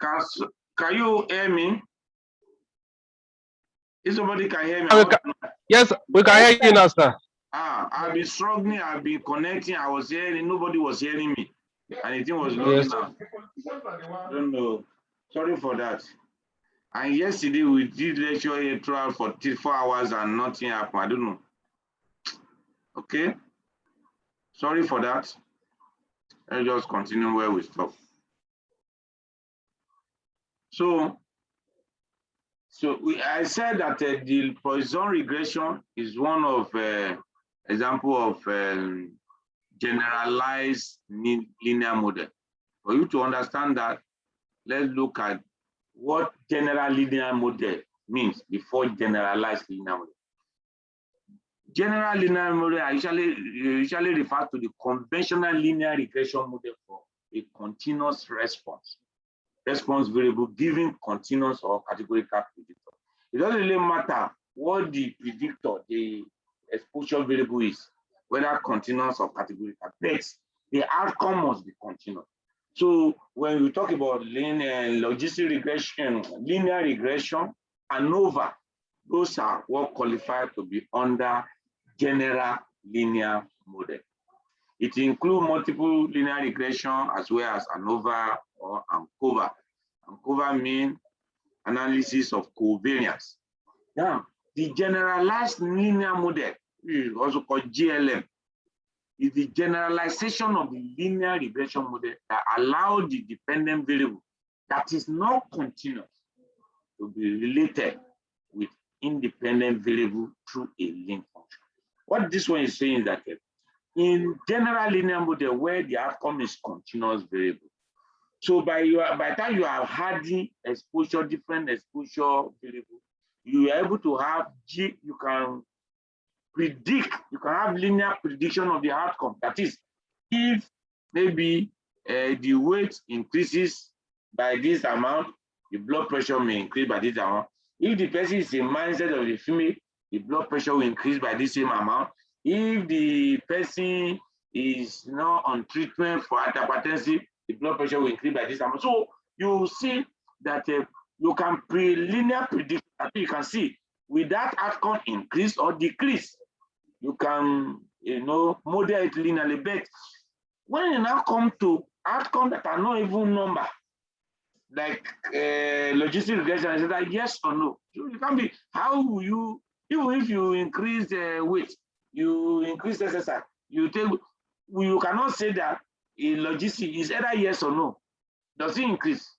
Can, can you hear me? If somebody can hear me, yes, we can hear you now, sir. I've been struggling, I've been connecting, I was hearing, nobody was hearing me. And the thing was logging out. I don't know. Sorry for that. And yesterday we did lecture here throughout for 4 hours and nothing happened. I don't know. Okay. Sorry for that. Let's just continue where we stop. So I said that the Poisson regression is one of example of generalized linear model. For you to understand that, let's look at what general linear model means before generalized linear model. General linear model usually refers to the conventional linear regression model for a continuous response variable given continuous or categorical predictor. It doesn't really matter what the predictor, the exposure variable is, whether continuous or categorical, but the outcome must be continuous. So when we talk about logistic regression, linear regression, ANOVA, those are what qualify to be under general linear model. It includes multiple linear regression as well as ANOVA or ANCOVA. ANCOVA means analysis of covariance. Now, the generalized linear model, also called GLM, is the generalization of the linear regression model that allows the dependent variable that is not continuous to be related with independent variable through a link function. What this one is saying is that in general linear model where the outcome is continuous variable, so by the time you are adding exposure, different exposure variable, you are able to have you can predict, you can have linear prediction of the outcome. That is, if maybe the weight increases by this amount, the blood pressure may increase by this amount. If the person is a mindset of the female, the blood pressure will increase by the same amount. If the person is not on treatment for hypertension, the blood pressure will increase by this amount. So you see that you can linear predict. You can see will that outcome increase or decrease. You can model it linearly, but when you now come to outcomes that are not even number, like logistic regression, is that yes or no? So you can be, how will you, even if you increase weight, you increase SSI, you cannot say that in logistic is either yes or no. Does it increase?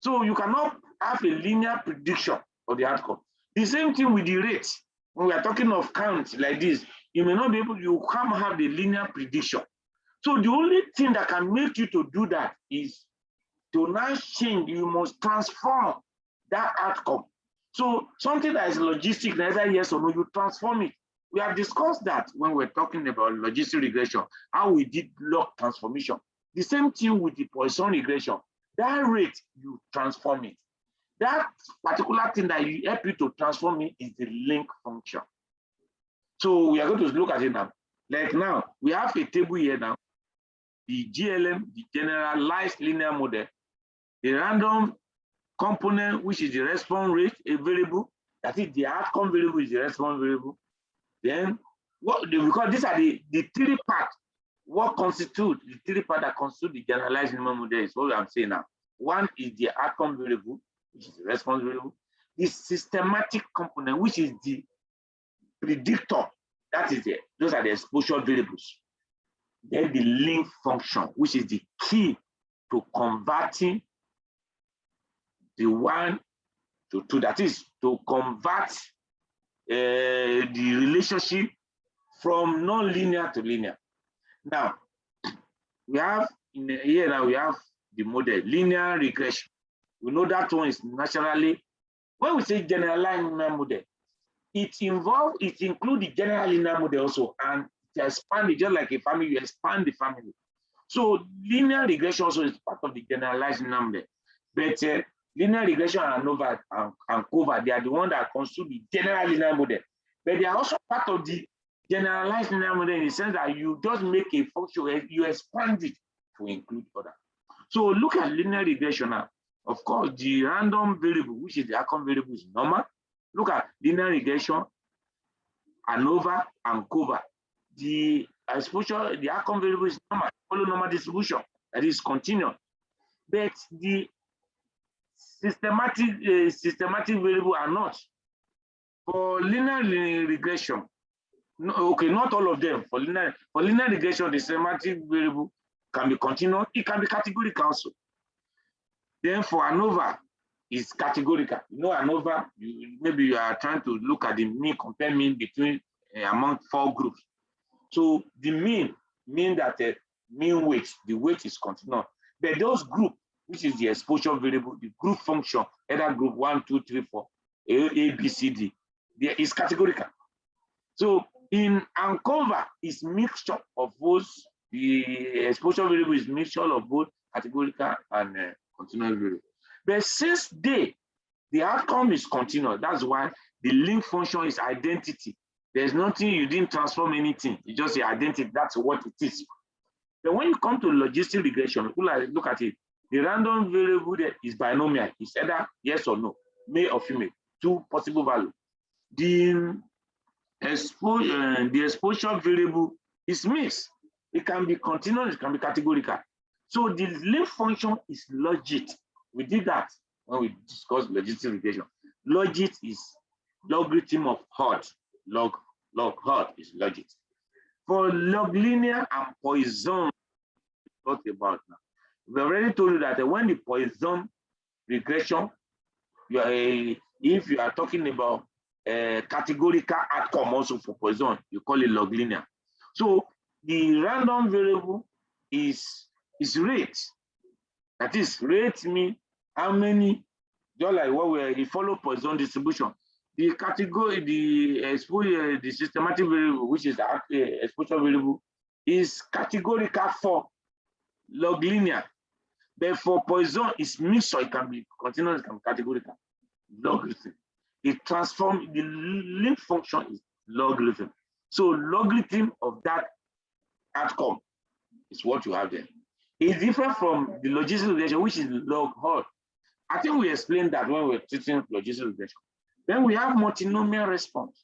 So you cannot have a linear prediction of the outcome. The same thing with the rate. When we are talking of count like this, you may not be able, you can't have the linear prediction. So the only thing that can make you to do that is to now change, you must transform that outcome. So something that is logistic, either yes or no, you transform it. We have discussed that when we're talking about logistic regression, how we did log transformation. The same thing with the Poisson regression. That rate, you transform it. That particular thing that you help you to transform it is the link function. So we are going to look at it now. Like now, we have a table here now. The GLM, the generalized linear model, the random component, which is the response rate, a variable, that is the outcome variable is the response variable. Then, because these are the three parts, what constitute the three parts that constitute the generalized linear model is what I'm saying now. One is the outcome variable, which is the response variable. The systematic component, which is the predictor, that is those are the exposure variables. Then the link function, which is the key to converting the 1 to 2, that is to convert the relationship from non-linear to linear. Now, we have here now we have the model linear regression. We know that one is naturally, when we say generalized linear model, it includes the general linear model also, and to expand it just like a family, you expand the family. So linear regression also is part of the generalized linear model. But linear regression and ANOVA and ANCOVA, they are the one that constitute the general linear model. But they are also part of the generalized linear model in the sense that you just make a function, you expand it to include other. So look at linear regression now. Of course, the random variable, which is the outcome variable, is normal. Look at linear regression, ANOVA and COVA. The exposure, the outcome variable is normal, follow normal distribution, that is continuous. But the systematic variable are not. For linear regression, no, okay, not all of them. For linear regression, the systematic variable can be continuous, it can be categorical also. Then for ANOVA, is categorical. You know, ANOVA, maybe you are trying to look at the mean, compare mean between among 4 groups. So the mean that mean weight, the weight is continuous. But those group, which is the exposure variable, the group function, either group 1, 2, 3, 4, A, B, C, D, there is categorical. So in ANCOVA is mixture of both, the exposure variable is mixture of both categorical and continuous variable. But since the outcome is continuous, that's why the link function is identity. There's nothing, you didn't transform anything, you just say identity, that's what it is. But when you come to logistic regression, look at it. The random variable there is binomial, it's either yes or no, male or female, 2 possible values. The exposure variable is mixed. It can be continuous, it can be categorical. So the link function is logit. We did that when we discussed logistic regression. Logit is logarithm of hot. Log hot is logit. For log linear and Poisson, talk about now. We already told you that when the Poisson regression, if you are talking about categorical outcome also for Poisson, you call it log linear. So the random variable is rate. That is, rate means how many, just like what we follow Poisson distribution. The category, the systematic variable, which is the exposure variable, is categorical for log linear. But for Poisson, it's mixed, so it can be continuous, it can be categorical. Logarithm. It transforms, the link function is logarithm. So logarithm of that outcome is what you have there. It's different from the logistic regression, which is log hot. I think we explained that when we were treating logistic regression. Then we have multinomial response.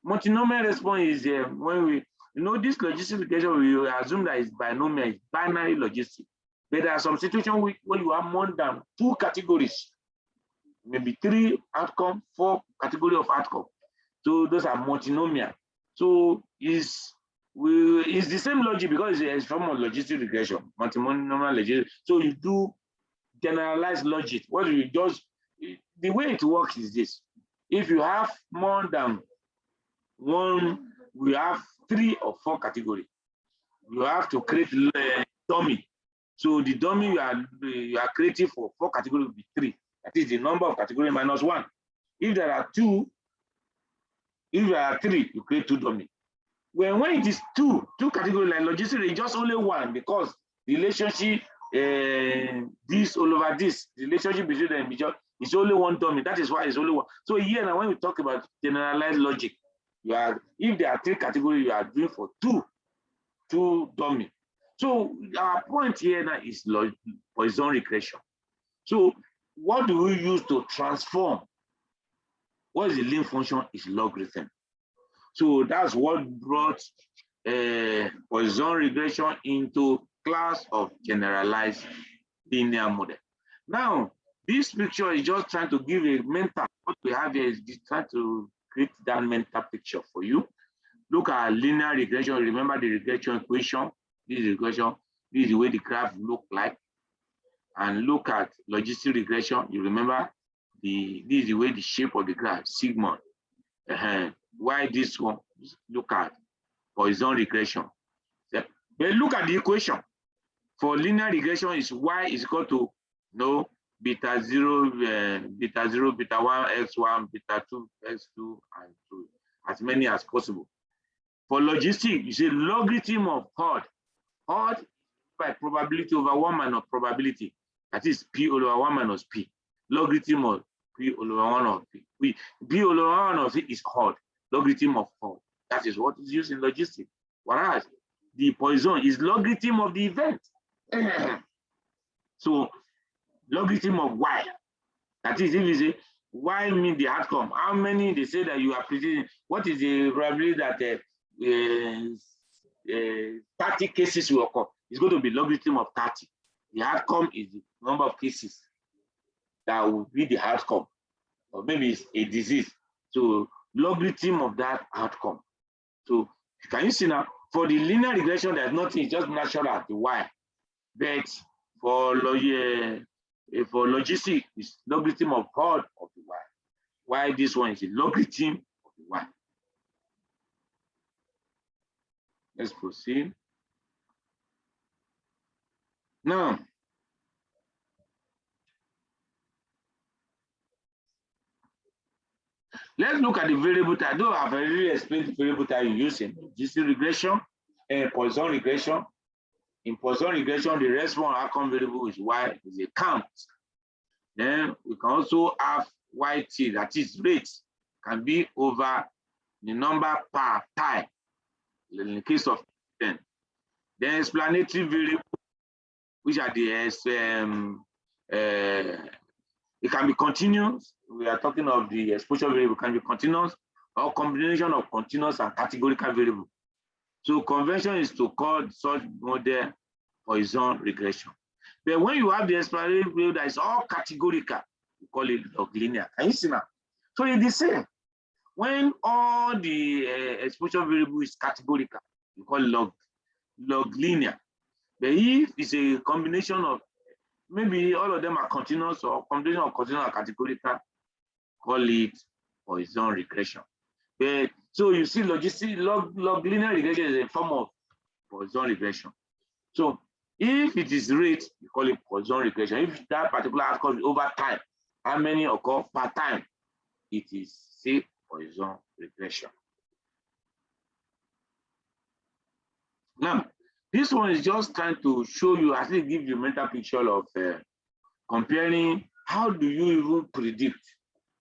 Multinomial response is when we, this logistic regression, we assume that it's binomial, it's binary logistic. But there are some situations where you have more than 2 categories, maybe 3 outcome, 4 category of outcome. So those are multinomial. So it's the same logic because it's from a logistic regression, multinomial logistic. So you do generalized logic. What you just, the way it works is this. If you have more than 1, we have 3 or 4 categories. You have to create a dummy. So the dummy you are creating for 4 categories will be 3. That is the number of categories minus 1. If there are 2, if there are 3, you create 2 dummy. When it is 2 categories like logistic, it's just only 1 because the relationship this all over this, the relationship between them is only 1 dummy. That is why it's only 1. So here now when we talk about generalized logic, if there are 3 categories, you are doing for 2 dummy. So our point here now is Poisson regression. So what do we use to transform? What is the link function? Is logarithm. So that's what brought Poisson regression into class of generalized linear model. Now, this picture is just trying to give a mental, what we have here is just trying to create that mental picture for you. Look at linear regression. Remember the regression equation. This is regression. This is the way the graph look like. And look at logistic regression. You remember this is the way the shape of the graph, sigma. Why this one? Look at Poisson regression. But look at the equation. For linear regression, is y is equal to beta 0, beta 0, beta 1, x1, beta 2, x2, and 2, as many as possible. For logistic, you say logarithm of odd. Odd by probability over 1 minus probability. That is p over 1 minus p. Logarithm of p over 1 of p. P over 1 of p is odd. Logarithm of odd. That is what is used in logistics. Whereas the Poisson is logarithm of the event. So logarithm of y. That is, if you say y means the outcome, how many they say that you are predicting, what is the probability that 30 cases will occur? It's going to be logarithm of 30. The outcome is the number of cases that will be the outcome, or maybe it's a disease. So logarithm of that outcome. So can you see now, for the linear regression, there's nothing, it's just natural, the y. But for logistic, it's logarithm of pod of the y. Why this one is a logarithm of the y. Let's proceed. Now, let's look at the variable type. Though I've already explained the variable type you use in logistic regression and Poisson regression. In Poisson regression, the response outcome variable is y, is a count. Then we can also have yt, that is rate, can be over the number per time in the case of 10. Then explanatory variable, which are the it can be continuous. We are talking of the exposure variable, can be continuous or combination of continuous and categorical variable. So convention is to call such model Poisson regression. But when you have the explanatory variable that is all categorical, we call it log linear. Can you see now? So it's the same. When all the exposure variable is categorical, we call it log linear. But if it's a combination of, maybe all of them are continuous or combination of continuous and categorical, call it Poisson regression. But so you see, logistic log linear regression is a form of Poisson regression. So if it is rate, we call it Poisson regression. If that particular outcome is over time, how many occur per time, it is, say, Poisson regression. Now, this one is just trying to show you, at least give you a mental picture of comparing how do you even predict,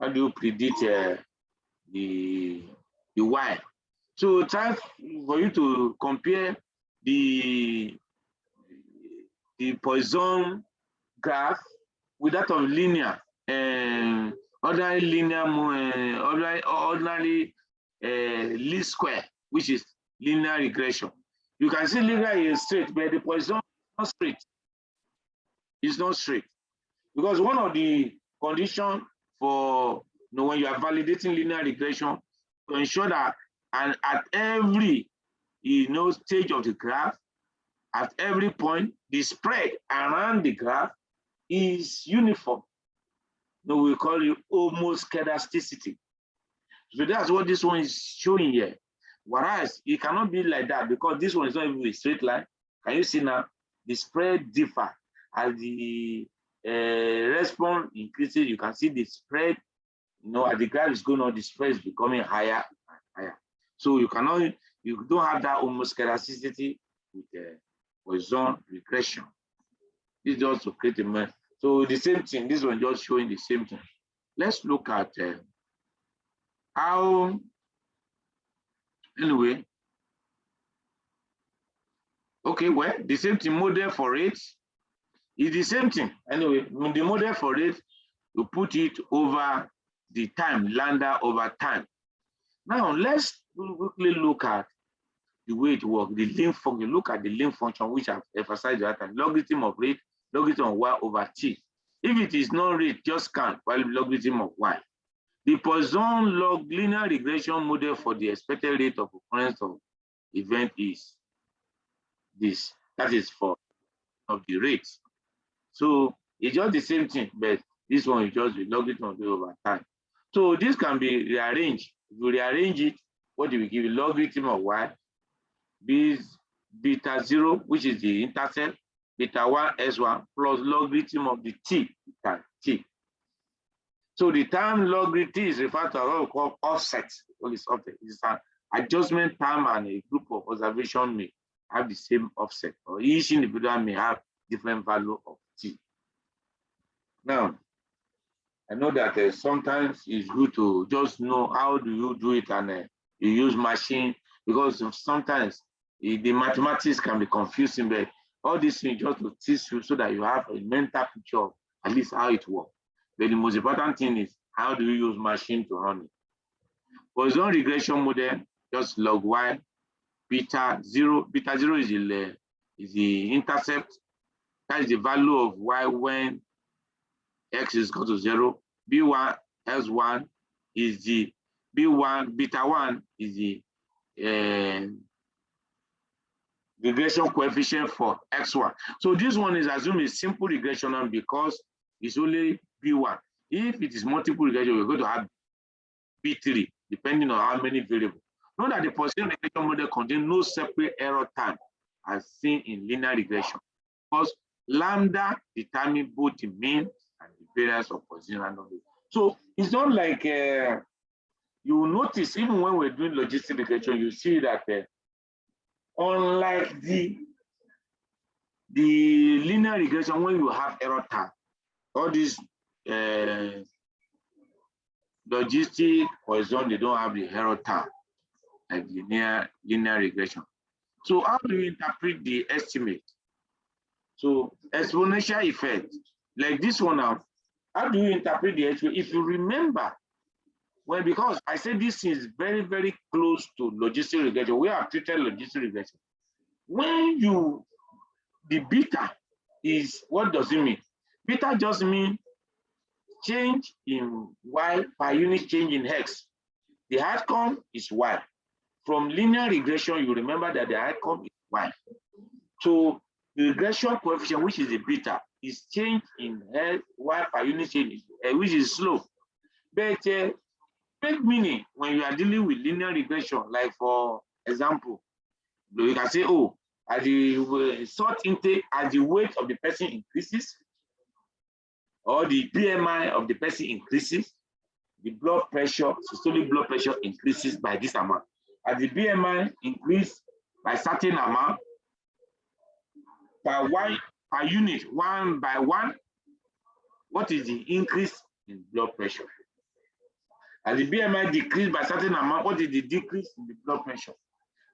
how do you predict the y. So try for you to compare the Poisson graph with that of linear and ordinary linear, ordinary least square, which is linear regression. You can see linear is straight, but the Poisson is not straight. It's not straight. Because one of the conditions for when you are validating linear regression, to ensure that and at every stage of the graph, at every point, the spread around the graph is uniform. We call it homoscedasticity. So that's what this one is showing here. Whereas it cannot be like that because this one is not even a straight line. Can you see now? The spread differ as the response increases. You can see the spread. As the graph is going on, the spread is becoming higher and higher. So you don't have that homoscedasticity with Poisson regression. This is just to create a mess. So the same thing. This one just showing the same thing. Let's look at how. Anyway, okay, well, the same thing model for rate is the same thing. Anyway, the model for rate, you put it over the time, lambda over time. Now, let's quickly look at the way it works, the length function. Look at the length function, which I've emphasized that time. Logarithm of rate, logarithm of y over t. If it is not rate, just count while logarithm of y. The Poisson log linear regression model for the expected rate of occurrence of event is this. That is for of the rates. So it's just the same thing, but this one is just the logarithm of the over time. So this can be rearranged. If you rearrange it, what do we give? Logarithm of y, beta 0, which is the intercept, beta 1 s1 plus logarithm of the t, beta t. So the time logarithm is referred to as what we call offset. What is offset? It's an adjustment time, and a group of observation may have the same offset, or each individual may have different value of t. Now, I know that sometimes it's good to just know how do you do it, and you use machine, because sometimes the mathematics can be confusing, but all these things just to teach you so that you have a mental picture of at least how it works. But the most important thing is, how do you use machine to run it? Poisson regression model, just log y, beta zero is the intercept. That is the value of y when x is equal to 0. B1, S1 is the B1, beta 1 is the regression coefficient for x1. So this one is assumed a simple regression because it's only B1. If it is multiple regression, we're going to have B3, depending on how many variables. Note that the Poisson regression model contains no separate error time as seen in linear regression, because lambda determines both the mean and the variance of Poisson randomly. So it's not like you will notice, even when we're doing logistic regression, you see that unlike the linear regression, when you have error time, all these logistic Poisson, they don't have the error time like linear regression. So how do you interpret the estimate? So exponential effect, like this one now, how do you interpret the estimate? If you remember, well, because I said this is very, very close to logistic regression. We have treated logistic regression. When the beta is, what does it mean? Beta just means change in y per unit change in x. The outcome is y. From linear regression, you remember that the outcome is y. So the regression coefficient, which is the beta, is change in y per unit change, which is slow. But big meaning when you are dealing with linear regression, like for example, you can say, oh, as the salt intake, as the weight of the person increases, or the BMI of the person increases, the blood pressure, systolic blood pressure increases by this amount. As the BMI increase by certain amount, per unit, 1 by 1, what is the increase in blood pressure? As the BMI decrease by certain amount, what is the decrease in the blood pressure?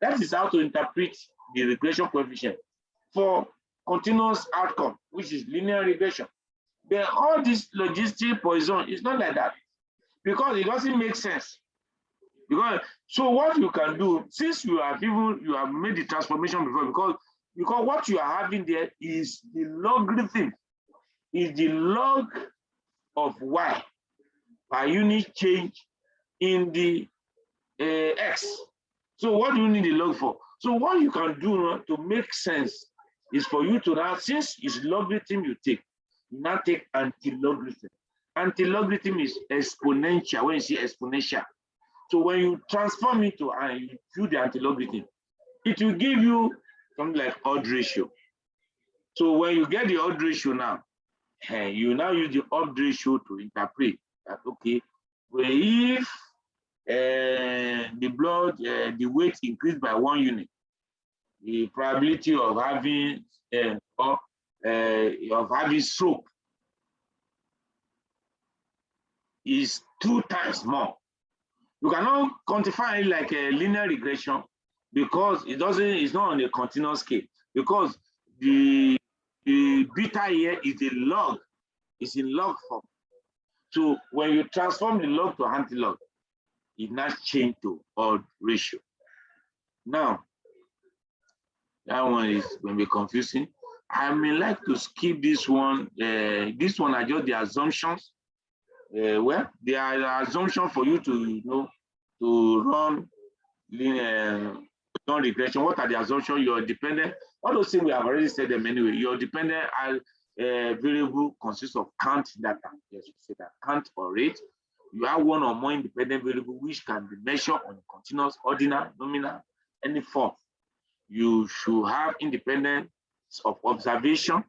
That is how to interpret the regression coefficient for continuous outcome, which is linear regression. Then all this logistic Poisson is not like that, because it doesn't make sense. Because so what you can do, since you have made the transformation before, because what you are having there is the logarithm, is the log of y per unit change in the x. So what do you need the log for? So what you can do to make sense is for you to now, since it's logarithm you take, you now take anti-logarithm. Anti-logarithm is exponential. When you see exponential, so when you transform it to and you do the anti-logarithm, it will give you something like odd ratio. So when you get the odd ratio now, you now use the odd ratio to interpret that, okay, well, if the weight increased by 1 unit, the probability of having stroke is 2 times more. You cannot quantify it like a linear regression because it's not on a continuous scale, because the beta here is a log, it's in log form. So when you transform the log to anti-log, it now change to odd ratio. Now, that one is going to be confusing. I may like to skip this one. This one are just the assumptions. Well, they are assumptions for you to to run linear regression. What are the assumptions? Your dependent, all those things we have already said them anyway. Your dependent variable consists of count data. Yes, we say that count or rate. You have one or more independent variable which can be measured on a continuous, ordinal, nominal, any form. You should have independence of observation.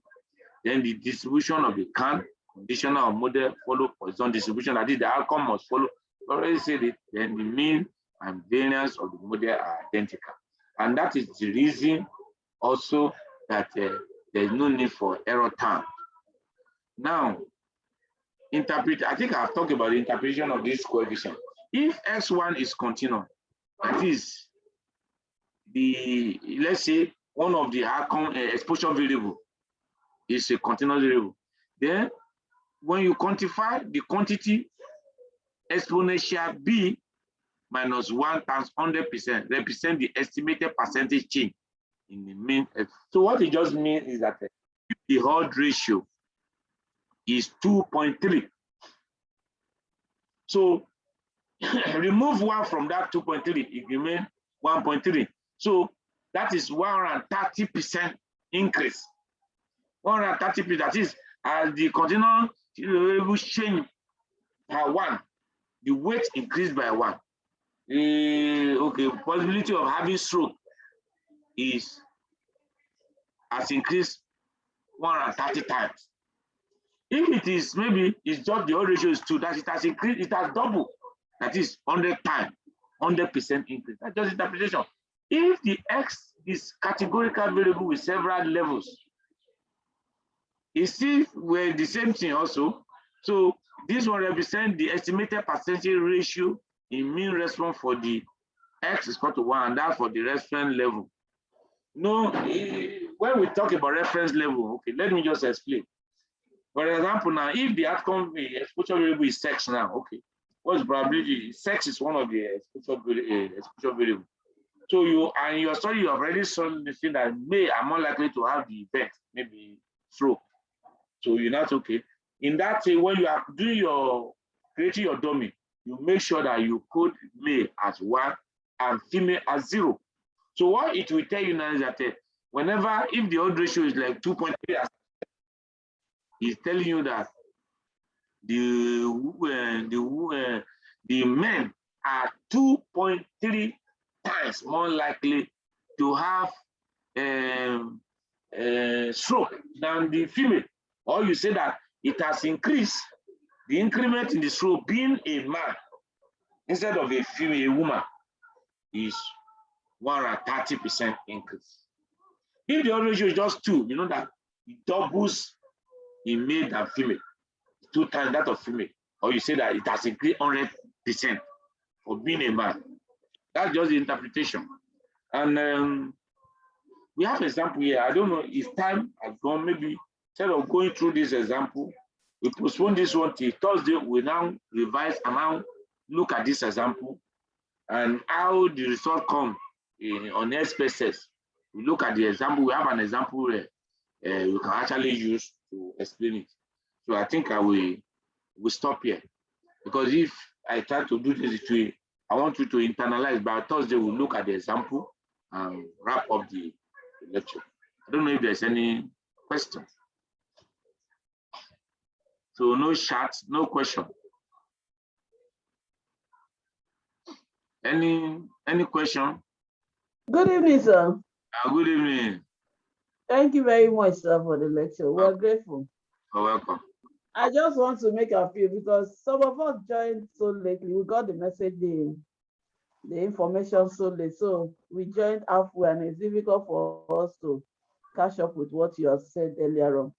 Then the distribution of the count, conditional or model follow Poisson distribution. That is, the outcome must follow. I already said it. Then the mean and variance of the model are identical. And that is the reason also that there is no need for error time. Now, I think I've talked about the interpretation of this coefficient. If x1 is continuous, that is let's say one of the outcome exposure variable is a continuous variable, then when you quantify the quantity, exponential b minus 1 times 100% represent the estimated percentage change in the mean. So what it just means is that the odd ratio is 2.3. So remove 1 from that 2.3, it remains 1.3. So that is 130% increase. 130%, that is, as the continual variable change by 1, the weight increased by 1. Okay, possibility of having stroke has increased 130 times. If it is maybe it's just the odd ratio is 2, that it has increased, it has doubled. That is 100 times, 100% increase. That's just interpretation. If the x is categorical variable with several levels, you see we're the same thing also. So this one represents the estimated percentage ratio in mean response for the x is equal to 1, and that for the reference level. No, when we talk about reference level, okay, let me just explain. For example, now if the outcome exposure variable is sex now, okay, what's the probability? Sex is one of the exposure variable. So you and your study, you have already shown that may are more likely to have the event, maybe stroke. So you're not okay. In that way, when you are doing your creating your dummy, you make sure that you code male as 1 and female as 0. So what it will tell you now is that whenever if the odd ratio is like 2.3, it's telling you that the men are 2.3 times more likely to have stroke than the female. Or you say that it has increased, the increment in the stroke being a man instead of a female, a woman, is 130% increase. If the odd ratio is just 2, you know that it doubles in male than female, 2 times that of female. Or you say that it has increased 100% for being a man. That's just the interpretation. And we have an example here. I don't know if time has gone. Maybe instead of going through this example, we postpone this one till Thursday. We now revise and now look at this example and how the result come on S spaces. We look at the example. We have an example we can actually use to explain it. So I think I will stop here, because if I try to do this way, I want you to internalize. By Thursday, we'll look at the example and wrap up the lecture. I don't know if there's any question. So no chat, no question. Any question? Good evening, sir. Good evening. Thank you very much, sir, for the lecture. We're grateful. You're welcome. I just want to make a appeal because some of us joined so lately. We got the message, the information so late. So we joined halfway, and it's difficult for us to catch up with what you have said earlier on.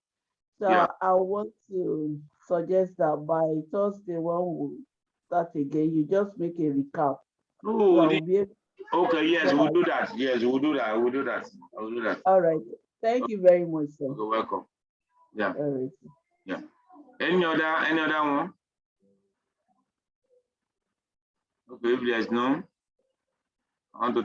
So yeah. I want to suggest that by Thursday, when we start again, you just make a recap. Oh, so okay, yes, we'll do that. Yes, we'll do that. We'll do that. I will do that. All right. Thank you very much, sir. You're welcome. Yeah. All right. Yeah. Any other one? Okay, if there's none, I want to